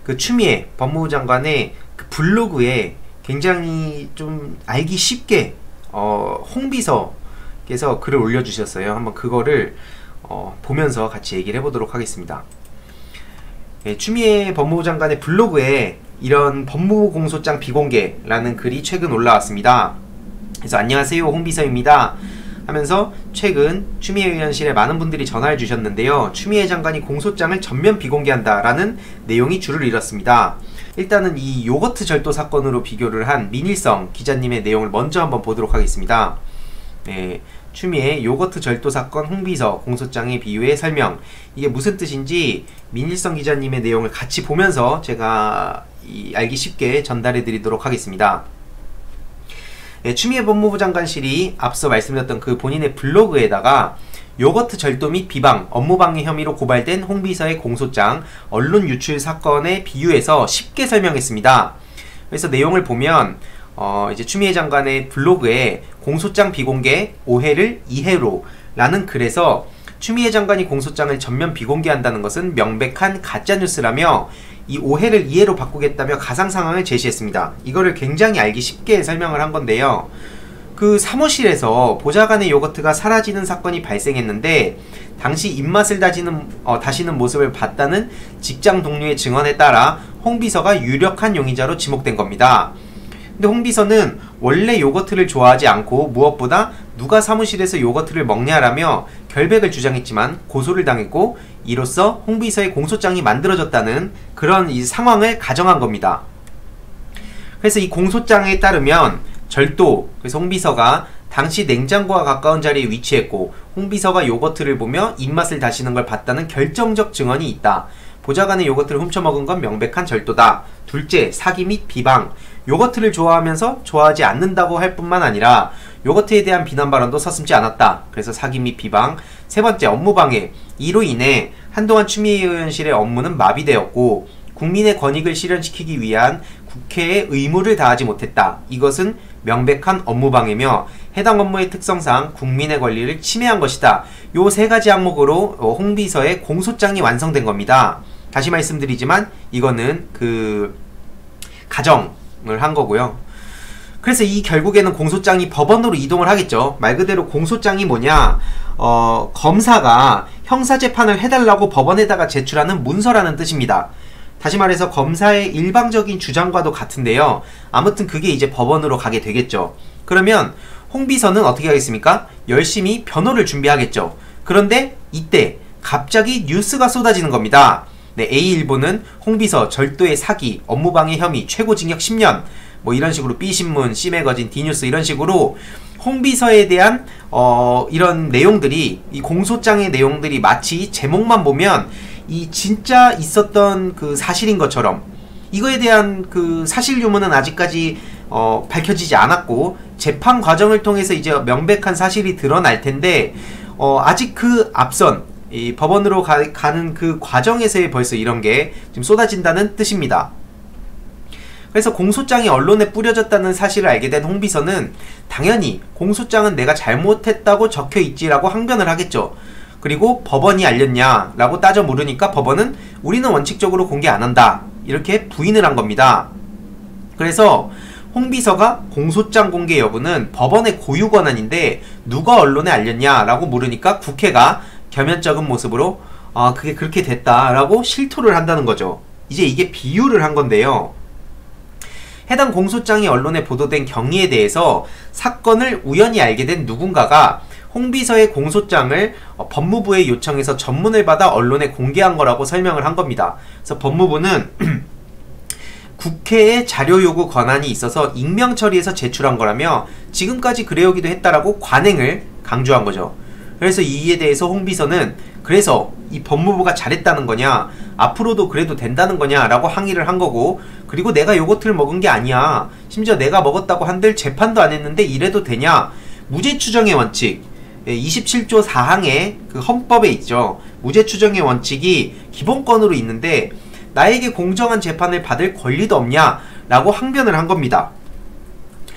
그 추미애 법무부 장관의 그 블로그에 굉장히 좀 알기 쉽게 홍비서께서 글을 올려주셨어요. 한번 그거를 보면서 같이 얘기를 해보도록 하겠습니다. 네, 추미애 법무부 장관의 블로그에 이런 법무부 공소장 비공개라는 글이 최근 올라왔습니다. 그래서 안녕하세요, 홍비서입니다 하면서 최근 추미애 의원실에 많은 분들이 전화를 주셨는데요. 추미애 장관이 공소장을 전면 비공개한다 라는 내용이 줄을 이뤘습니다. 일단은 이 요거트 절도 사건으로 비교를 한 민일성 기자님의 내용을 먼저 한번 보도록 하겠습니다. 네, 추미애 요거트 절도 사건 홍비서 공소장의 비유의 설명, 이게 무슨 뜻인지 민일성 기자님의 내용을 같이 보면서 제가 알기 쉽게 전달해 드리도록 하겠습니다. 네, 추미애 법무부 장관실이 앞서 말씀드렸던 그 본인의 블로그에다가 요거트 절도 및 비방, 업무방해 혐의로 고발된 홍비서의 공소장 언론 유출 사건에 비유해서 쉽게 설명했습니다. 그래서 내용을 보면 이제 추미애 장관의 블로그에 공소장 비공개 오해를 이해로 라는 글에서 추미애 장관이 공소장을 전면 비공개한다는 것은 명백한 가짜뉴스라며 이 오해를 이해로 바꾸겠다며 가상상황을 제시했습니다. 이거를 굉장히 알기 쉽게 설명을 한 건데요. 그 사무실에서 보좌관의 요거트가 사라지는 사건이 발생했는데 당시 입맛을 다시는 모습을 봤다는 직장 동료의 증언에 따라 홍비서가 유력한 용의자로 지목된 겁니다. 근데 홍비서는 원래 요거트를 좋아하지 않고 무엇보다 누가 사무실에서 요거트를 먹냐라며 결백을 주장했지만 고소를 당했고 이로써 홍비서의 공소장이 만들어졌다는 그런 이 상황을 가정한 겁니다. 그래서 이 공소장에 따르면 절도, 그래서 홍비서가 당시 냉장고와 가까운 자리에 위치했고 홍비서가 요거트를 보며 입맛을 다시는 걸 봤다는 결정적 증언이 있다. 보좌관의 요거트를 훔쳐먹은 건 명백한 절도다. 둘째, 사기 및 비방. 요거트를 좋아하면서 좋아하지 않는다고 할 뿐만 아니라 요거트에 대한 비난 발언도 서슴지 않았다. 그래서 사기 및 비방. 세 번째, 업무방해. 이로 인해 한동안 추미애 의원실의 업무는 마비되었고 국민의 권익을 실현시키기 위한 국회의 의무를 다하지 못했다. 이것은 명백한 업무방해며 해당 업무의 특성상 국민의 권리를 침해한 것이다. 요 세 가지 항목으로 홍비서의 공소장이 완성된 겁니다. 다시 말씀드리지만 이거는 그 가정을 한 거고요. 그래서 이 결국에는 공소장이 법원으로 이동을 하겠죠. 말 그대로 공소장이 뭐냐, 검사가 형사재판을 해달라고 법원에다가 제출하는 문서라는 뜻입니다. 다시 말해서 검사의 일방적인 주장과도 같은데요. 아무튼 그게 이제 법원으로 가게 되겠죠. 그러면 홍비서는 어떻게 하겠습니까? 열심히 변호를 준비하겠죠. 그런데 이때 갑자기 뉴스가 쏟아지는 겁니다. 네, A일보는 홍비서 절도의 사기, 업무방해 혐의, 최고징역 10년 뭐 이런 식으로 B신문, C매거진, D뉴스 이런 식으로 홍비서에 대한 이런 내용들이, 이 공소장의 내용들이 마치 제목만 보면 이 진짜 있었던 그 사실인 것처럼, 이거에 대한 그 사실 유무는 아직까지 밝혀지지 않았고 재판 과정을 통해서 이제 명백한 사실이 드러날 텐데 아직 그 앞선 이 법원으로 가는 그 과정에서의 벌써 이런 게 지금 쏟아진다는 뜻입니다. 그래서 공소장이 언론에 뿌려졌다는 사실을 알게 된 홍비서는 당연히 공소장은 내가 잘못했다고 적혀있지라고 항변을 하겠죠. 그리고 법원이 알렸냐 라고 따져 물으니까 법원은 우리는 원칙적으로 공개 안한다 이렇게 부인을 한 겁니다. 그래서 홍비서가 공소장 공개 여부는 법원의 고유 권한인데 누가 언론에 알렸냐 라고 물으니까 국회가 겸연쩍은 모습으로 그게 그렇게 됐다 라고 실토를 한다는 거죠. 이제 이게 비유를 한 건데요. 해당 공소장이 언론에 보도된 경위에 대해서 사건을 우연히 알게 된 누군가가 홍비서의 공소장을 법무부의 요청에서 전문을 받아 언론에 공개한 거라고 설명을 한 겁니다. 그래서 법무부는 국회의 자료 요구 권한이 있어서 익명 처리해서 제출한 거라며 지금까지 그래오기도 했다라고 관행을 강조한 거죠. 그래서 이에 대해서 홍비서는 그래서 이 법무부가 잘했다는 거냐, 앞으로도 그래도 된다는 거냐 라고 항의를 한 거고, 그리고 내가 요거트를 먹은 게 아니야, 심지어 내가 먹었다고 한들 재판도 안 했는데 이래도 되냐, 무죄 추정의 원칙 27조 4항의 그 헌법에 있죠. 무죄 추정의 원칙이 기본권으로 있는데 나에게 공정한 재판을 받을 권리도 없냐 라고 항변을 한 겁니다.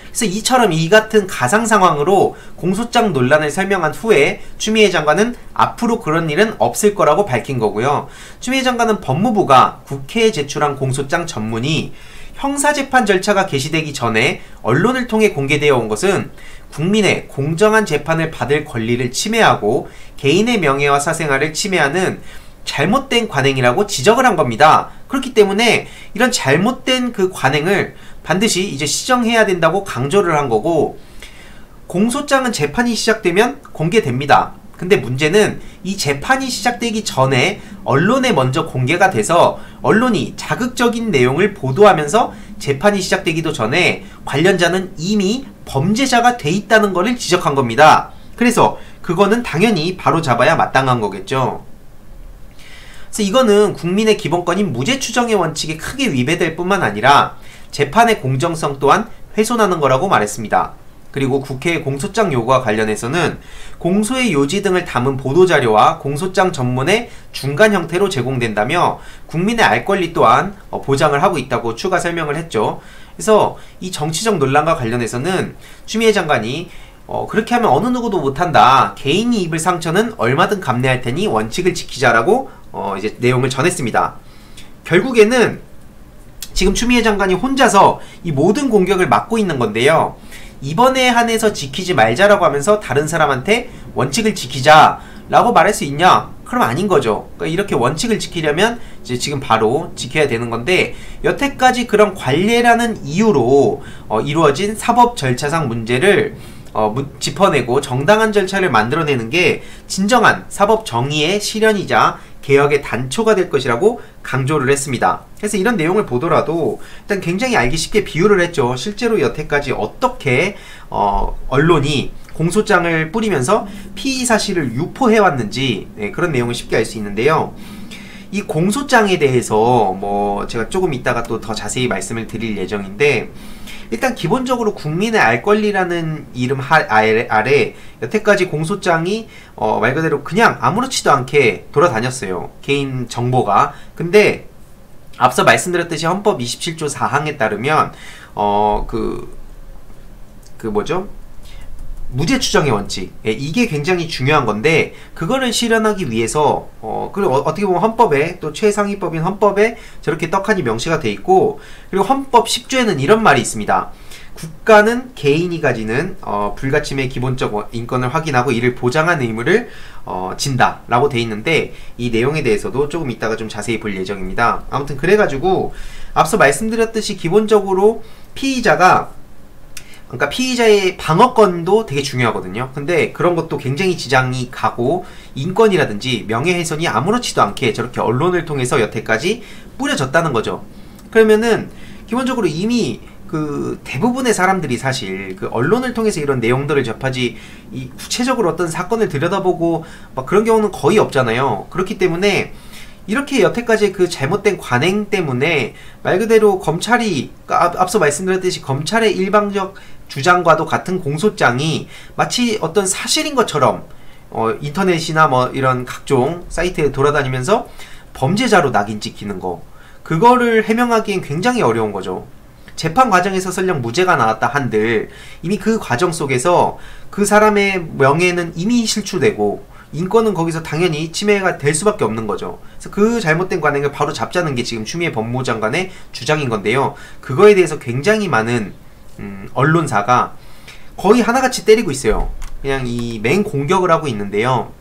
그래서 이처럼 이 같은 가상 상황으로 공소장 논란을 설명한 후에 추미애 장관은 앞으로 그런 일은 없을 거라고 밝힌 거고요. 추미애 장관은 법무부가 국회에 제출한 공소장 전문이 형사재판 절차가 개시되기 전에 언론을 통해 공개되어 온 것은 국민의 공정한 재판을 받을 권리를 침해하고 개인의 명예와 사생활을 침해하는 잘못된 관행이라고 지적을 한 겁니다. 그렇기 때문에 이런 잘못된 그 관행을 반드시 이제 시정해야 된다고 강조를 한 거고, 공소장은 재판이 시작되면 공개됩니다. 근데 문제는 이 재판이 시작되기 전에 언론에 먼저 공개가 돼서 언론이 자극적인 내용을 보도하면서 재판이 시작되기도 전에 관련자는 이미 범죄자가 돼 있다는 것을 지적한 겁니다. 그래서 그거는 당연히 바로 잡아야 마땅한 거겠죠. 그래서 이거는 국민의 기본권인 무죄 추정의 원칙에 크게 위배될 뿐만 아니라 재판의 공정성 또한 훼손하는 거라고 말했습니다. 그리고 국회의 공소장 요구와 관련해서는 공소의 요지 등을 담은 보도자료와 공소장 전문의 중간 형태로 제공된다며 국민의 알 권리 또한 보장을 하고 있다고 추가 설명을 했죠. 그래서 이 정치적 논란과 관련해서는 추미애 장관이 그렇게 하면 어느 누구도 못한다. 개인이 입을 상처는 얼마든 감내할 테니 원칙을 지키자라고 이제 내용을 전했습니다. 결국에는 지금 추미애 장관이 혼자서 이 모든 공격을 막고 있는 건데요. 이번에 한해서 지키지 말자라고 하면서 다른 사람한테 원칙을 지키자라고 말할 수 있냐? 그럼 아닌 거죠. 그러니까 이렇게 원칙을 지키려면 이제 지금 바로 지켜야 되는 건데, 여태까지 그런 관례라는 이유로 이루어진 사법 절차상 문제를 짚어내고 정당한 절차를 만들어내는 게 진정한 사법 정의의 실현이자 개혁의 단초가 될 것이라고 강조를 했습니다. 그래서 이런 내용을 보더라도 일단 굉장히 알기 쉽게 비유를 했죠. 실제로 여태까지 어떻게 언론이 공소장을 뿌리면서 피의 사실을 유포해왔는지, 그런 내용을 쉽게 알 수 있는데요. 이 공소장에 대해서 제가 조금 이따가 또 더 자세히 말씀을 드릴 예정인데, 일단 기본적으로 국민의 알 권리라는 이름 아래 여태까지 공소장이 말 그대로 그냥 아무렇지도 않게 돌아다녔어요. 개인 정보가. 근데 앞서 말씀드렸듯이 헌법 27조 4항에 따르면 무죄 추정의 원칙, 이게 굉장히 중요한 건데, 그거를 실현하기 위해서 그리고 어떻게 보면 헌법에, 또 최상위법인 헌법에 저렇게 떡하니 명시가 돼 있고, 그리고 헌법 10조에는 이런 말이 있습니다. 국가는 개인이 가지는 불가침의 기본적 인권을 확인하고 이를 보장하는 의무를 진다 라고 돼 있는데, 이 내용에 대해서도 조금 이따가 좀 자세히 볼 예정입니다. 아무튼 그래가지고 앞서 말씀드렸듯이 기본적으로 그러니까 피의자의 방어권도 되게 중요하거든요. 근데 그런 것도 굉장히 지장이 가고, 인권이라든지 명예훼손이 아무렇지도 않게 저렇게 언론을 통해서 여태까지 뿌려졌다는 거죠. 그러면은 기본적으로 이미 그 대부분의 사람들이 사실 그 언론을 통해서 이런 내용들을 접하지, 이 구체적으로 어떤 사건을 들여다보고 막 그런 경우는 거의 없잖아요. 그렇기 때문에 이렇게 여태까지 그 잘못된 관행 때문에 말 그대로 검찰이, 앞서 말씀드렸듯이 검찰의 일방적 주장과도 같은 공소장이 마치 어떤 사실인 것처럼 인터넷이나 이런 각종 사이트에 돌아다니면서 범죄자로 낙인 찍히는 거, 그거를 해명하기엔 굉장히 어려운 거죠. 재판 과정에서 설령 무죄가 나왔다 한들 이미 그 과정 속에서 그 사람의 명예는 이미 실추되고 인권은 거기서 당연히 침해가 될 수밖에 없는 거죠. 그래서 그 잘못된 관행을 바로 잡자는 게 지금 추미애 법무부 장관의 주장인 건데요. 그거에 대해서 굉장히 많은 언론사가 거의 하나같이 때리고 있어요. 그냥 이 맹공격을 하고 있는데요.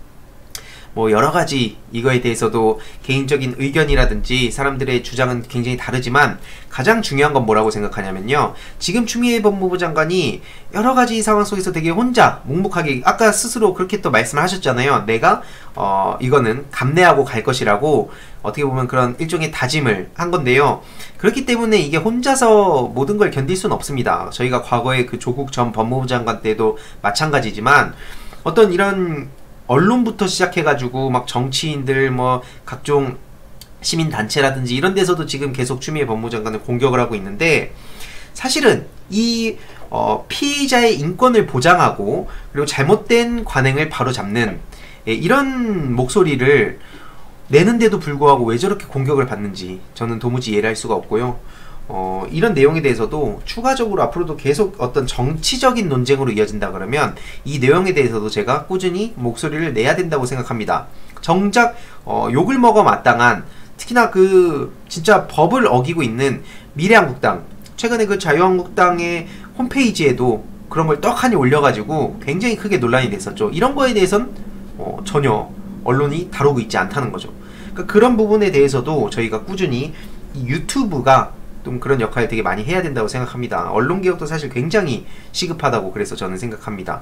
여러가지 이거에 대해서도 개인적인 의견이라든지 사람들의 주장은 굉장히 다르지만, 가장 중요한 건 뭐라고 생각하냐면요, 지금 추미애 법무부 장관이 여러가지 상황 속에서 되게 혼자 묵묵하게, 아까 스스로 그렇게 또 말씀을 하셨잖아요. 내가 이거는 감내하고 갈 것이라고, 어떻게 보면 그런 일종의 다짐을 한 건데요. 그렇기 때문에 이게 혼자서 모든 걸 견딜 수는 없습니다. 저희가 과거에 그 조국 전 법무부 장관 때도 마찬가지지만, 어떤 이런 언론부터 시작해가지고 막 정치인들, 각종 시민단체라든지 이런 데서도 지금 계속 추미애 법무부 장관을 공격을 하고 있는데, 사실은 이 피의자의 인권을 보장하고 그리고 잘못된 관행을 바로잡는 이런 목소리를 내는데도 불구하고 왜 저렇게 공격을 받는지 저는 도무지 이해를 할 수가 없고요. 이런 내용에 대해서도 추가적으로 앞으로도 계속 어떤 정치적인 논쟁으로 이어진다 그러면 이 내용에 대해서도 제가 꾸준히 목소리를 내야 된다고 생각합니다. 정작 욕을 먹어 마땅한, 특히나 그 진짜 법을 어기고 있는 미래한국당, 최근에 그 자유한국당의 홈페이지에도 그런 걸 떡하니 올려가지고 굉장히 크게 논란이 됐었죠. 이런 거에 대해선 전혀 언론이 다루고 있지 않다는 거죠. 그러니까 그런 부분에 대해서도 저희가 꾸준히 이 유튜브가 좀 그런 역할을 되게 많이 해야 된다고 생각합니다. 언론개혁도 사실 굉장히 시급하다고 그래서 저는 생각합니다.